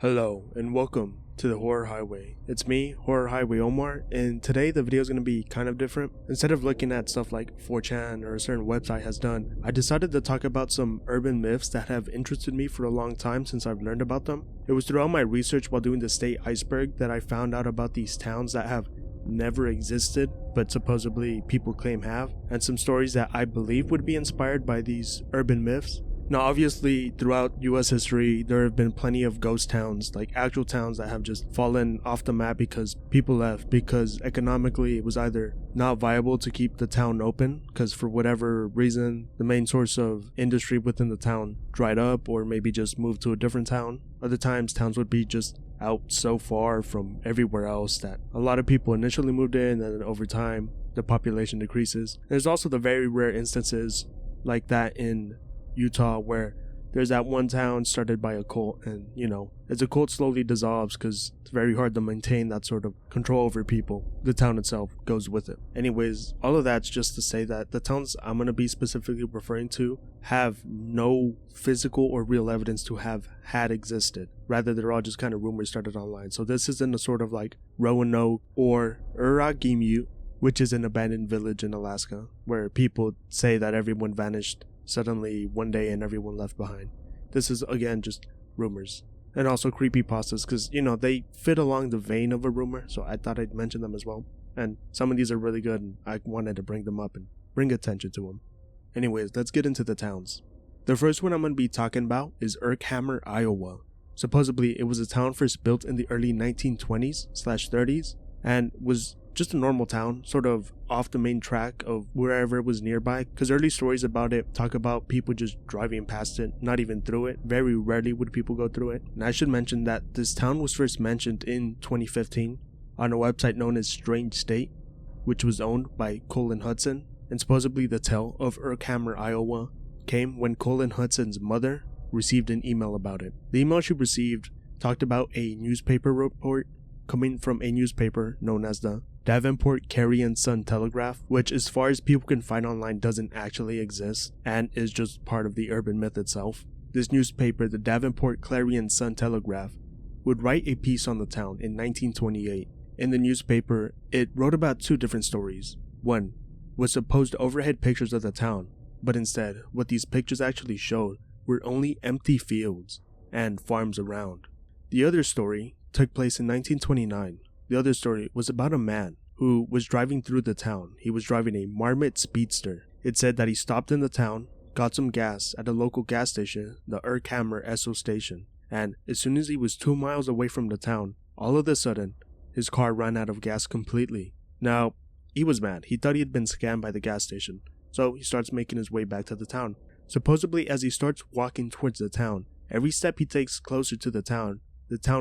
Hello and welcome to the Horror Highway. It's me, Horror Highway Omar, and today the video is going to be kind of different. Instead of looking at stuff like 4chan or a certain website has done, I decided to talk about some urban myths that have interested me for a long time since I've learned about them. It was throughout my research while doing the state iceberg that I found out about these towns that have never existed, but supposedly people claim have, and some stories that I believe would be inspired by these urban myths. Now obviously throughout US history there have been plenty of ghost towns, like actual towns that have just fallen off the map because people left, because economically it was either not viable to keep the town open because for whatever reason the main source of industry within the town dried up, or maybe just moved to a different town. Other times towns would be just out so far from everywhere else that a lot of people initially moved in, and then over time the population decreases. There's also the very rare instances like that in Utah where there's that one town started by a cult, and as the cult slowly dissolves because it's very hard to maintain that sort of control over people, the town itself goes with it. Anyways, all of that's just to say that the towns I'm going to be specifically referring to have no physical or real evidence to have had existed. Rather, they're all just kind of rumors started online. So this isn't a sort of like Roanoke or Urkhammer, which is an abandoned village in Alaska where people say that everyone vanished suddenly one day and everyone left behind. This is again just rumors, and also creepypastas because they fit along the vein of a rumor, so I thought I'd mention them as well. And some of these are really good and I wanted to bring them up and bring attention to them. Anyways, let's get into the towns. The first one I'm going to be talking about is Urkhammer, Iowa. Supposedly it was a town first built in the early 1920s/30s and was just a normal town, sort of off the main track of wherever it was nearby, because early stories about it talk about people just driving past it, not even through it. Very rarely would people go through it. And I should mention that this town was first mentioned in 2015 on a website known as Strange State, which was owned by Colin Hudson. And supposedly the tale of Urkhammer, Iowa came when Colin Hudson's mother received an email about it. The email she received talked about a newspaper report coming from a newspaper known as the Davenport Carrion Sun Telegraph, which as far as people can find online doesn't actually exist and is just part of the urban myth itself. This newspaper, the Davenport Clarion Sun Telegraph, would write a piece on the town in 1928. In the newspaper, it wrote about two different stories. One was supposed overhead pictures of the town, but instead, what these pictures actually showed were only empty fields and farms around. The other story took place in 1929. The other story was about a man who was driving through the town. He was driving a Marmot Speedster. It said that he stopped in the town, got some gas at a local gas station, the Urkhammer Esso station, and as soon as he was 2 miles away from the town, all of a sudden, his car ran out of gas completely. Now, he was mad. He thought he had been scammed by the gas station, so he starts making his way back to the town. Supposedly, as he starts walking towards the town, every step he takes closer to the town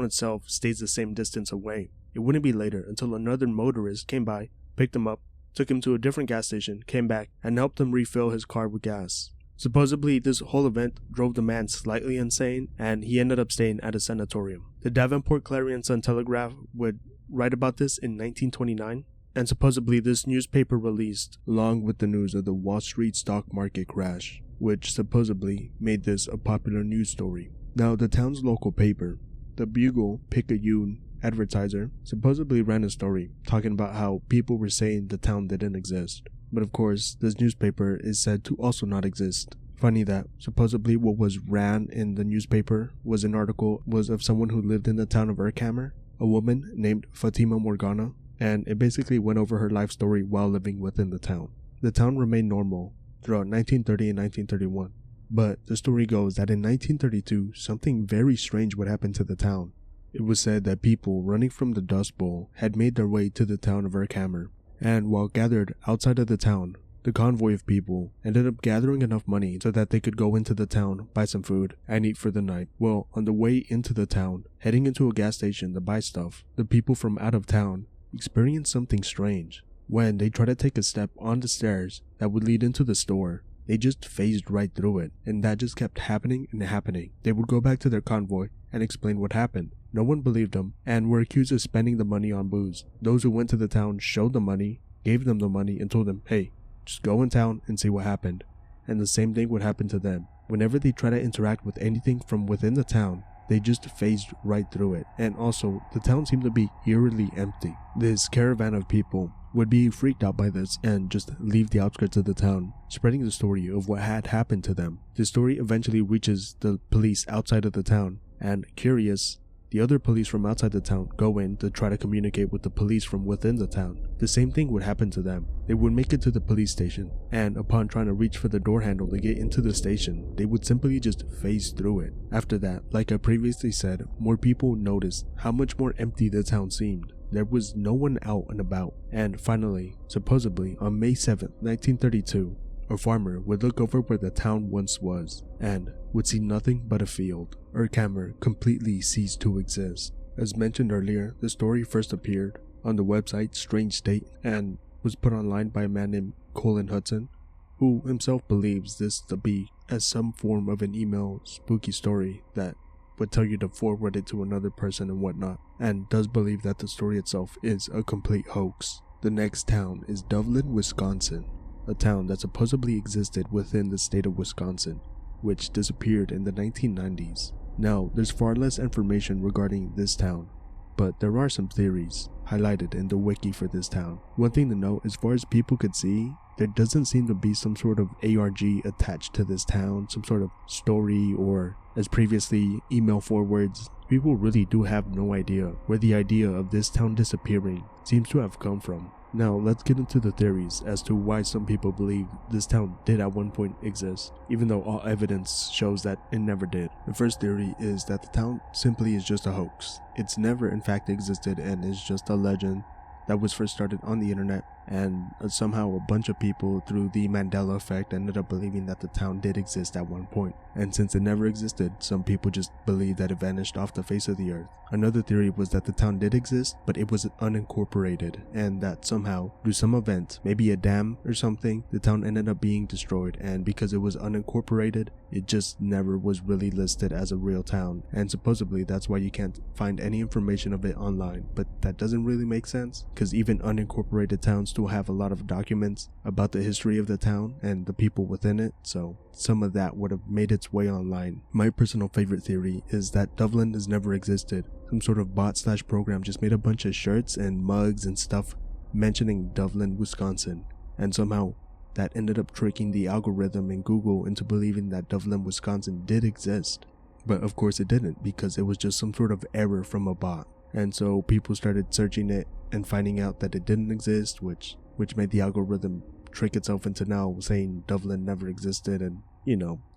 itself stays the same distance away. It wouldn't be later until another motorist came by, picked him up, took him to a different gas station, came back, and helped him refill his car with gas. Supposedly, this whole event drove the man slightly insane, and he ended up staying at a sanatorium. The Davenport Clarion Sun Telegraph would write about this in 1929, and supposedly this newspaper released along with the news of the Wall Street stock market crash, which supposedly made this a popular news story. Now, the town's local paper, the Bugle-Picayune Advertiser, supposedly ran a story talking about how people were saying the town didn't exist. But of course, this newspaper is said to also not exist. Funny that supposedly what was ran in the newspaper was an article of someone who lived in the town of Urkhammer, a woman named Fatima Morgana, and it basically went over her life story while living within the town. The town remained normal throughout 1930 and 1931. But the story goes that in 1932, something very strange would happen to the town. It was said that people running from the Dust Bowl had made their way to the town of Urkhammer, and while gathered outside of the town, the convoy of people ended up gathering enough money so that they could go into the town, buy some food, and eat for the night. Well, on the way into the town, heading into a gas station to buy stuff, the people from out of town experienced something strange. When they tried to take a step on the stairs that would lead into the store, they just phased right through it, and that just kept happening and happening. They would go back to their convoy and explain what happened. No one believed them, and were accused of spending the money on booze. Those who went to the town showed the money, gave them the money, and told them, hey, just go in town and see what happened. And the same thing would happen to them. Whenever they try to interact with anything from within the town, they just phased right through it. And also, the town seemed to be eerily empty. This caravan of people would be freaked out by this and just leave the outskirts of the town, spreading the story of what had happened to them. The story eventually reaches the police outside of the town, and curious, the other police from outside the town go in to try to communicate with the police from within the town. The same thing would happen to them. They would make it to the police station, and upon trying to reach for the door handle to get into the station, they would simply just phase through it. After that, like I previously said, more people noticed how much more empty the town seemed. There was no one out and about. And finally, supposedly on May 7th, 1932, a farmer would look over where the town once was and would see nothing but a field. Urkhammer completely ceased to exist. As mentioned earlier, the story first appeared on the website Strange State and was put online by a man named Colin Hudson, who himself believes this to be as some form of an email spooky story that would tell you to forward it to another person and whatnot, and does believe that the story itself is a complete hoax. The next town is Doveland, Wisconsin, a town that supposedly existed within the state of Wisconsin, which disappeared in the 1990s. Now, there's far less information regarding this town, but there are some theories highlighted in the wiki for this town. One thing to note, as far as people could see, there doesn't seem to be some sort of ARG attached to this town, some sort of story, or as previously email forwards. People really do have no idea where the idea of this town disappearing seems to have come from. Now let's get into the theories as to why some people believe this town did at one point exist, even though all evidence shows that it never did. The first theory is that the town simply is just a hoax. It's never in fact existed and is just a legend that was first started on the internet, and somehow a bunch of people through the Mandela effect ended up believing that the town did exist at one point. And since it never existed, some people just believe that it vanished off the face of the earth. Another theory was that the town did exist, but it was unincorporated, and that somehow, through some event, maybe a dam or something, the town ended up being destroyed, and because it was unincorporated, it just never was really listed as a real town, and supposedly that's why you can't find any information of it online. But that doesn't really make sense, because even unincorporated towns still have a lot of documents about the history of the town and the people within it, so some of that would have made its way online. My personal favorite theory is that Doveland has never existed. Some sort of bot/program just made a bunch of shirts and mugs and stuff mentioning Doveland, Wisconsin, and somehow that ended up tricking the algorithm in Google into believing that Doveland, Wisconsin did exist. But of course it didn't, because it was just some sort of error from a bot. And so people started searching it and finding out that it didn't exist, which made the algorithm trick itself into now saying Doveland never existed, and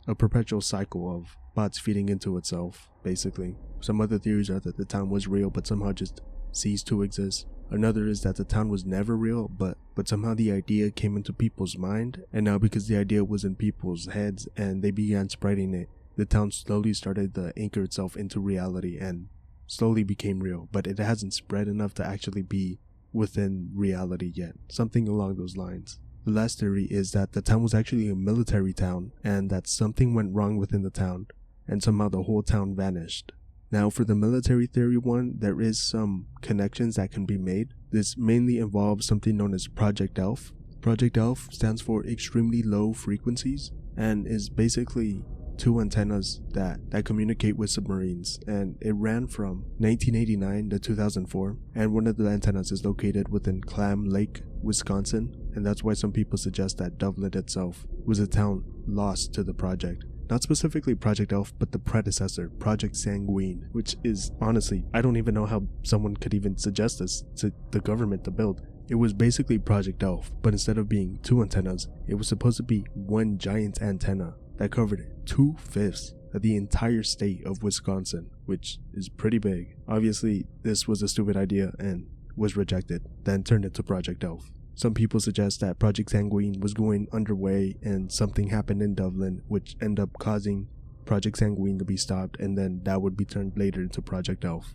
a perpetual cycle of bots feeding into itself, basically. Some other theories are that the town was real but somehow just ceased to exist. Another is that the town was never real, but somehow the idea came into people's mind, and now because the idea was in people's heads and they began spreading it, the town slowly started to anchor itself into reality and slowly became real, but it hasn't spread enough to actually be within reality yet. Something along those lines. The last theory is that the town was actually a military town and that something went wrong within the town and somehow the whole town vanished. Now for the military theory one, there is some connections that can be made. This mainly involves something known as Project ELF. Project ELF stands for extremely low frequencies and is basically two antennas that communicate with submarines, and it ran from 1989 to 2004, and one of the antennas is located within Clam Lake, Wisconsin, and that's why some people suggest that Doveland itself was a town lost to the project. Not specifically Project ELF, but the predecessor, Project Sanguine, which is, honestly, I don't even know how someone could even suggest this to the government to build. It was basically Project ELF, but instead of being two antennas, it was supposed to be one giant antenna that covered 2/5 of the entire state of Wisconsin, which is pretty big. Obviously, this was a stupid idea and was rejected, then turned into Project ELF. Some people suggest that Project Sanguine was going underway and something happened in Doveland, which ended up causing Project Sanguine to be stopped, and then that would be turned later into Project ELF.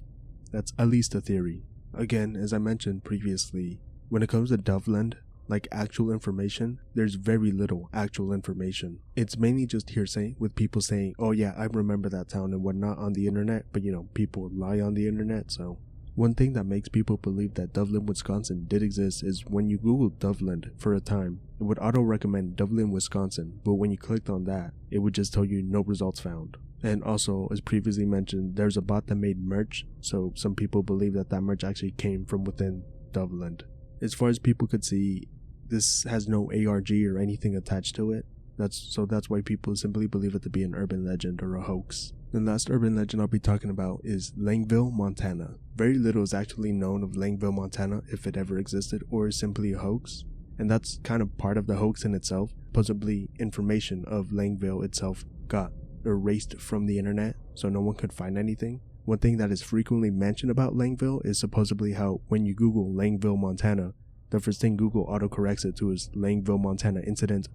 That's at least a theory. Again, as I mentioned previously, when it comes to Doveland, like actual information, there's very little actual information. It's mainly just hearsay, with people saying, oh yeah, I remember that town and whatnot on the internet, but people lie on the internet, so. One thing that makes people believe that Doveland, Wisconsin did exist is when you Google Doveland for a time, it would auto-recommend Doveland, Wisconsin, but when you clicked on that, it would just tell you no results found. And also, as previously mentioned, there's a bot that made merch, so some people believe that that merch actually came from within Doveland. As far as people could see, this has no ARG or anything attached to it. That's why people simply believe it to be an urban legend or a hoax. The last urban legend I'll be talking about is Langville, Montana. Very little is actually known of Langville, Montana, if it ever existed, or is simply a hoax. And that's kind of part of the hoax in itself. Possibly information of Langville itself got erased from the internet, so no one could find anything. One thing that is frequently mentioned about Langville is supposedly how when you Google Langville, Montana, the first thing Google autocorrects it to is Langville, Montana incident,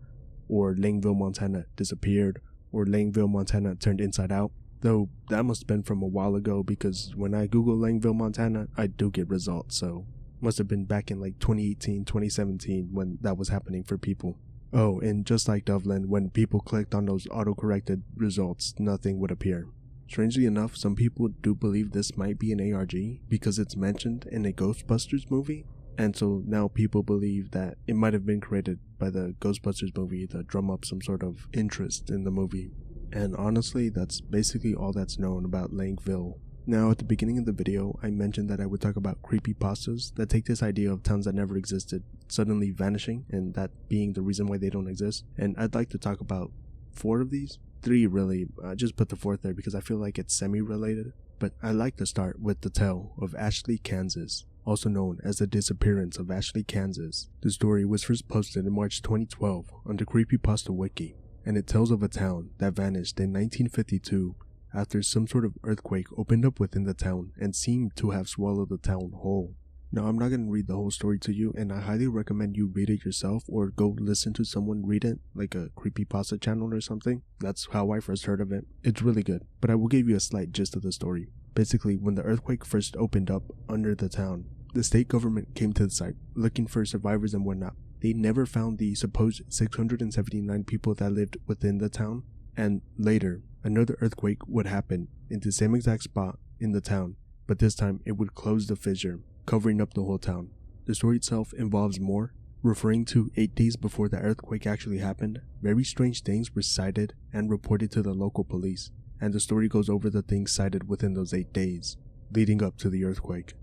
or Langville, Montana disappeared, or Langville, Montana turned inside out. Though that must have been from a while ago, because when I Google Langville, Montana, I do get results, so must have been back in like 2018, 2017 when that was happening for people. Oh, and just like Doveland, when people clicked on those auto-corrected results, nothing would appear. Strangely enough, some people do believe this might be an ARG because it's mentioned in a Ghostbusters movie, and so now people believe that it might have been created by the Ghostbusters movie to drum up some sort of interest in the movie. And honestly, that's basically all that's known about Langville. Now, at the beginning of the video, I mentioned that I would talk about creepypastas that take this idea of towns that never existed suddenly vanishing, and that being the reason why they don't exist. And I'd like to talk about 4 of these. 3 really. I just put the 4th there because I feel like it's semi-related. But I'd like to start with the tale of Ashley, Kansas, also known as the disappearance of Ashley, Kansas. The story was first posted in March 2012 on the Creepypasta Wiki, and it tells of a town that vanished in 1952 after some sort of earthquake opened up within the town and seemed to have swallowed the town whole. Now, I'm not going to read the whole story to you, and I highly recommend you read it yourself or go listen to someone read it, like a creepypasta channel or something. That's how I first heard of it. It's really good, but I will give you a slight gist of the story. Basically, when the earthquake first opened up under the town, the state government came to the site looking for survivors and whatnot. They never found the supposed 679 people that lived within the town, and later, another earthquake would happen in the same exact spot in the town, but this time it would close the fissure, covering up the whole town. The story itself involves more, referring to 8 days before the earthquake actually happened. Very strange things were cited and reported to the local police, and the story goes over the things cited within those 8 days, leading up to the earthquake.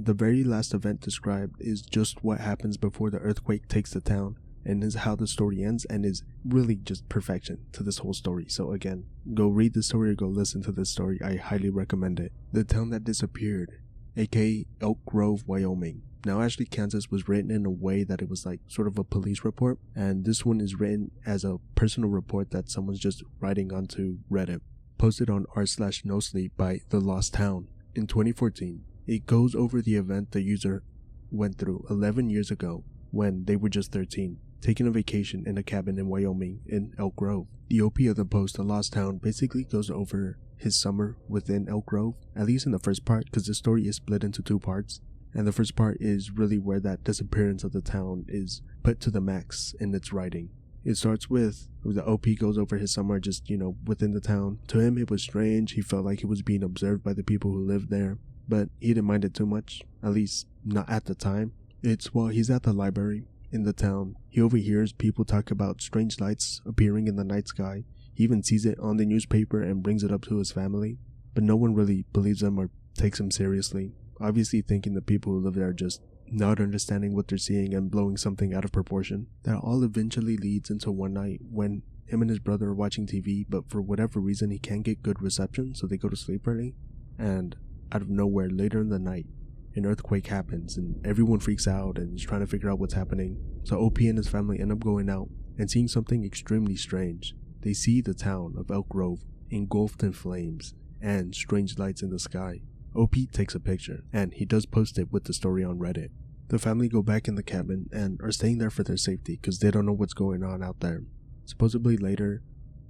The very last event described is just what happens before the earthquake takes the town, and is how the story ends, and is really just perfection to this whole story. So again, go read the story or go listen to this story. I highly recommend it. The town that disappeared, aka Elk Grove, Wyoming. Now, Ashley, Kansas was written in a way that it was like sort of a police report, and this one is written as a personal report that someone's just writing onto Reddit, posted on r/nosleep by The Lost Town in 2014. It goes over the event the user went through 11 years ago when they were just 13, taking a vacation in a cabin in Wyoming in Elk Grove. The OP of the post, The Lost Town, basically goes over his summer within Elk Grove, at least in the first part, because the story is split into 2 parts. And the first part is really where that disappearance of the town is put to the max in its writing. It starts with the OP goes over his summer just, within the town. To him, it was strange. He felt like he was being observed by the people who lived there, but he didn't mind it too much, at least not at the time. It's while he's at the library in the town, he overhears people talk about strange lights appearing in the night sky. He even sees it on the newspaper and brings it up to his family, but no one really believes him or takes him seriously, obviously thinking the people who live there are just not understanding what they're seeing and blowing something out of proportion. That all eventually leads into one night when him and his brother are watching TV, but for whatever reason he can't get good reception, so they go to sleep early, and out of nowhere later in the night, an earthquake happens and everyone freaks out and is trying to figure out what's happening. So OP and his family end up going out and seeing something extremely strange. They see the town of Elk Grove engulfed in flames and strange lights in the sky. OP takes a picture and he does post it with the story on Reddit. The family go back in the cabin and are staying there for their safety because they don't know what's going on out there. Supposedly later,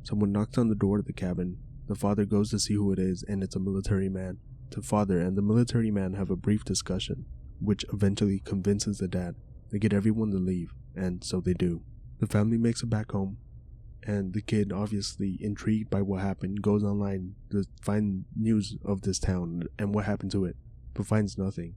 someone knocks on the door of the cabin. The father goes to see who it is, and it's a military man. The father and the military man have a brief discussion, which eventually convinces the dad to get everyone to leave, and so they do. The family makes it back home, and the kid, obviously intrigued by what happened, goes online to find news of this town and what happened to it, but finds nothing.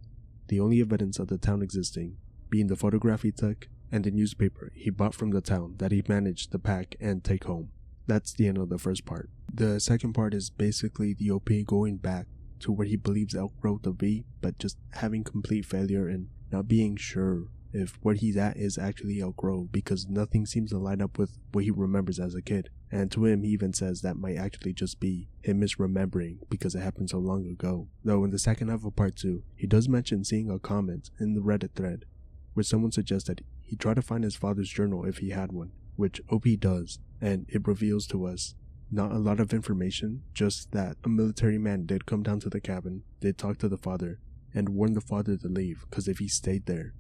The only evidence of the town existing being the photograph he took and the newspaper he bought from the town that he managed to pack and take home. That's the end of the first part. The second part is basically the OP going back to where he believes Elk Grove to be, but just having complete failure and not being sure if where he's at is actually Elk Grove, because nothing seems to line up with what he remembers as a kid. And to him, he even says that might actually just be him misremembering because it happened so long ago. Though in the second half of part 2, he does mention seeing a comment in the Reddit thread where someone suggested he try to find his father's journal if he had one, which OP does, and it reveals to us not a lot of information, just that a military man did come down to the cabin, did talk to the father, and warned the father to leave because if he stayed there,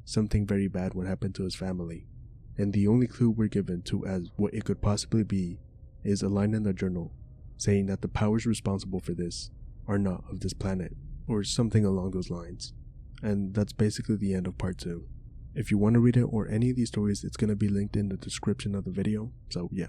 something very bad would happen to his family. And the only clue we're given to as what it could possibly be is a line in the journal saying that the powers responsible for this are not of this planet, or something along those lines. And that's basically the end of part 2. If you want to read it or any of these stories, it's going to be linked in the description of the video, so yeah.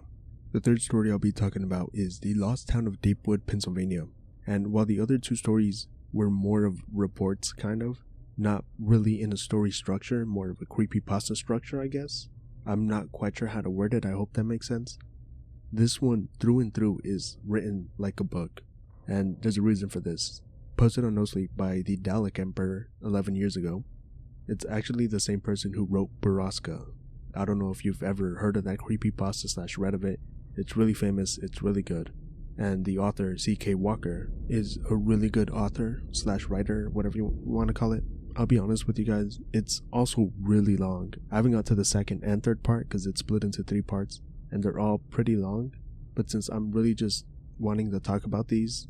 The third story I'll be talking about is the lost town of Deepwood, Pennsylvania. And while the other two stories were more of reports, kind of, not really in a story structure, more of a creepypasta structure, I guess. I'm not quite sure how to word it, I hope that makes sense. This one, through and through, is written like a book. And there's a reason for this. Posted on NoSleep by the Dalek Emperor 11 years ago. It's actually the same person who wrote Baraska. I don't know if you've ever heard of that creepypasta / read of it. It's really famous, it's really good. And the author, C.K. Walker, is a really good author / writer, whatever you want to call it. I'll be honest with you guys, it's also really long. I haven't got to the second and third part because it's split into 3 parts, and they're all pretty long. But since I'm really just wanting to talk about these,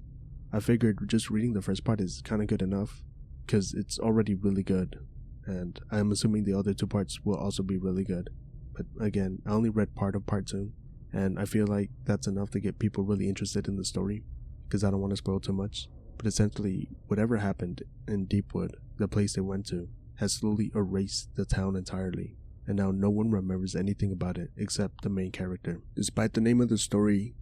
I figured just reading the first part is kind of good enough, because it's already really good. And I'm assuming the other 2 parts will also be really good. But again, I only read part of part 2, and I feel like that's enough to get people really interested in the story, because I don't want to spoil too much. But essentially, whatever happened in Deepwood, the place they went to, has slowly erased the town entirely, and now no one remembers anything about it except the main character. Despite the name of the story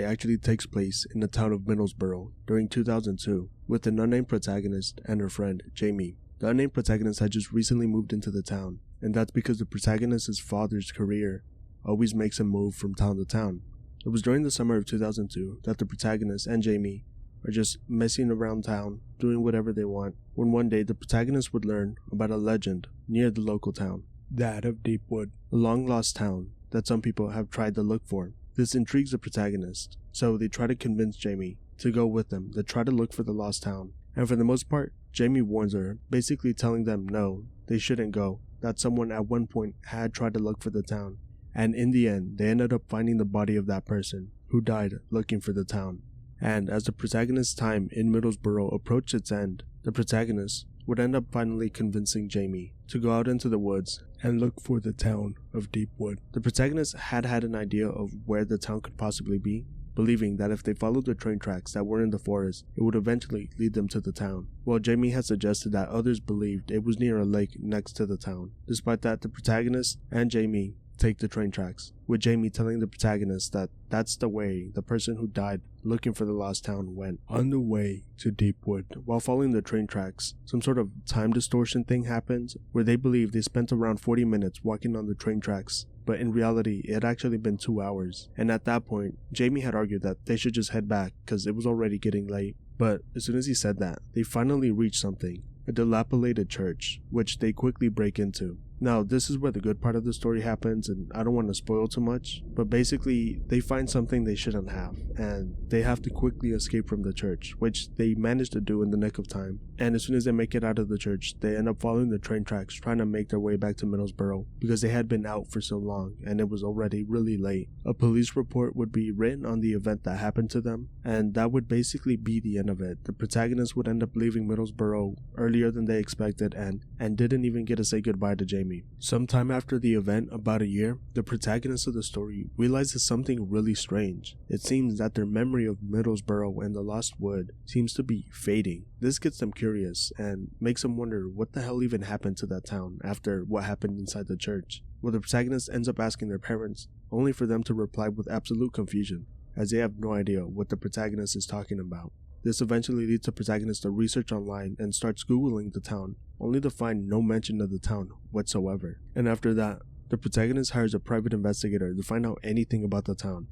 actually takes place in the town of Middlesbrough during 2002, with an unnamed protagonist and her friend, Jamie. The unnamed protagonist had just recently moved into the town, and that's because the protagonist's father's career always makes him move from town to town. It was during the summer of 2002 that the protagonist and Jamie are just messing around town, doing whatever they want, when one day the protagonist would learn about a legend near the local town, that of Deepwood, a long-lost town that some people have tried to look for. This intrigues the protagonist, so they try to convince Jamie to go with them to try to look for the lost town. And for the most part, Jamie warns her, basically telling them no, they shouldn't go, that someone at one point had tried to look for the town. And in the end, they ended up finding the body of that person who died looking for the town. And as the protagonist's time in Middlesbrough approached its end, the protagonist would end up finally convincing Jamie to go out into the woods and look for the town of Deepwood. The protagonist had an idea of where the town could possibly be, believing that if they followed the train tracks that were in the forest, it would eventually lead them to the town, while Jamie had suggested that others believed it was near a lake next to the town. Despite that, the protagonist and Jamie take the train tracks, with Jamie telling the protagonist that that's the way the person who died looking for the lost town went. On the way to Deepwood, while following the train tracks, some sort of time distortion thing happens where they believe they spent around 40 minutes walking on the train tracks, but in reality it had actually been 2 hours. And at that point, Jamie had argued that they should just head back because it was already getting late. But as soon as he said that, they finally reached something, a dilapidated church, which they quickly break into. Now, this is where the good part of the story happens, and I don't want to spoil too much, but basically, they find something they shouldn't have, and they have to quickly escape from the church, which they manage to do in the nick of time. And as soon as they make it out of the church, they end up following the train tracks, trying to make their way back to Middlesbrough, because they had been out for so long, and it was already really late. A police report would be written on the event that happened to them, and that would basically be the end of it. The protagonist would end up leaving Middlesbrough earlier than they expected, and didn't even get to say goodbye to Jamie. Sometime after the event, about a year, the protagonist of the story realizes something really strange. It seems that their memory of Middlesbrough and the Lost Wood seems to be fading. This gets them curious and makes them wonder what the hell even happened to that town after what happened inside the church. Well, the protagonist ends up asking their parents, only for them to reply with absolute confusion, as they have no idea what the protagonist is talking about. This eventually leads the protagonist to research online and starts Googling the town, only to find no mention of the town whatsoever. And after that, the protagonist hires a private investigator to find out anything about the town.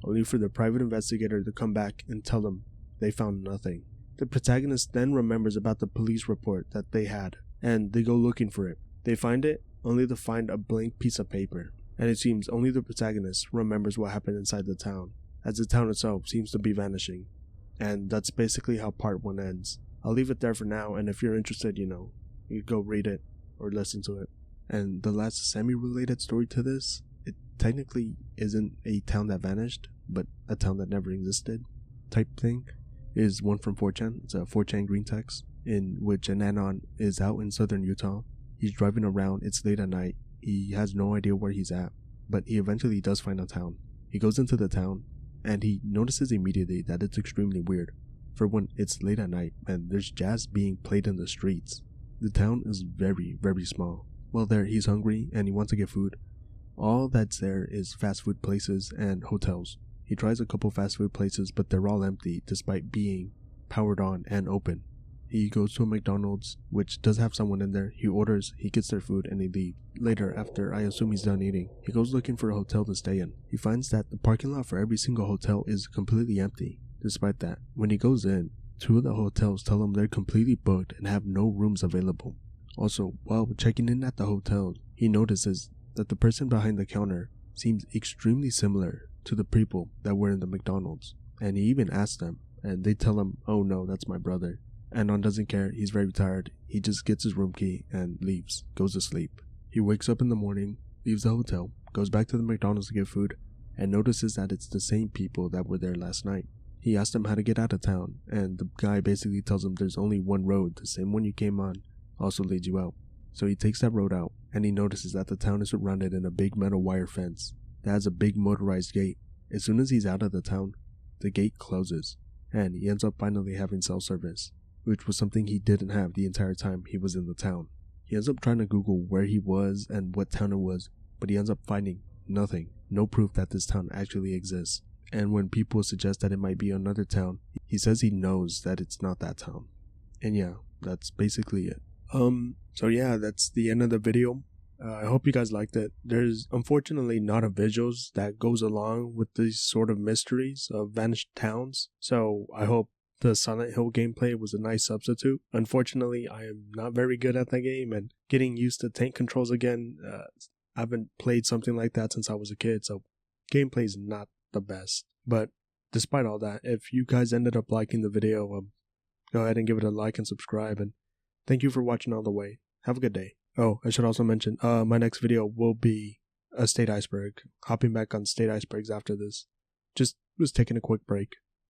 only for the private investigator to come back and tell them they found nothing. The protagonist then remembers about the police report that they had, and they go looking for it. They find it, only to find a blank piece of paper, and it seems only the protagonist remembers what happened inside the town, as the town itself seems to be vanishing. And that's basically how part 1 ends. I'll leave it there for now, and if you're interested, you go read it or listen to it. And the last semi-related story to this, it technically isn't a town that vanished, but a town that never existed type thing, is one from 4chan. It's a 4chan greentext, in which an anon is out in southern Utah. He's driving around, it's late at night, he has no idea where he's at, but he eventually does find a town. He goes into the town, and he notices immediately that it's extremely weird, for when it's late at night and there's jazz being played in the streets. The town is very, very small. Well, there, he's hungry and he wants to get food. All that's there is fast food places and hotels. He tries a couple fast food places, but they're all empty despite being powered on and open. He goes to a McDonald's, which does have someone in there. He orders, he gets their food, and he leaves. Later, after I assume he's done eating, he goes looking for a hotel to stay in. He finds that the parking lot for every single hotel is completely empty. Despite that, when he goes in, 2 of the hotels tell him they're completely booked and have no rooms available. Also, while checking in at the hotel, he notices that the person behind the counter seems extremely similar to the people that were in the McDonald's. And he even asks them, and they tell him, "Oh no, that's my brother." Anon doesn't care, he's very tired. He just gets his room key and leaves, goes to sleep. He wakes up in the morning, leaves the hotel, goes back to the McDonald's to get food, and notices that it's the same people that were there last night. He asks them how to get out of town, and the guy basically tells him there's only one road, the same one you came on, also leads you out. So he takes that road out, and he notices that the town is surrounded in a big metal wire fence that has a big motorized gate. As soon as he's out of the town, the gate closes, and he ends up finally having cell service, which was something he didn't have the entire time he was in the town. He ends up trying to Google where he was and what town it was, but he ends up finding nothing, no proof that this town actually exists. And when people suggest that it might be another town, he says he knows that it's not that town. And yeah, that's basically it. So yeah, that's the end of the video. I hope you guys liked it. There's unfortunately not a visuals that goes along with these sort of mysteries of vanished towns, so I hope the Silent Hill gameplay was a nice substitute. Unfortunately, I am not very good at that game, and getting used to tank controls again, I haven't played something like that since I was a kid, so gameplay is not the best. But despite all that, if you guys ended up liking the video, go ahead and give it a like and subscribe, and thank you for watching all the way. Have a good day. Oh, I should also mention, my next video will be a state iceberg. Hopping back on state icebergs after this. Just was taking a quick break.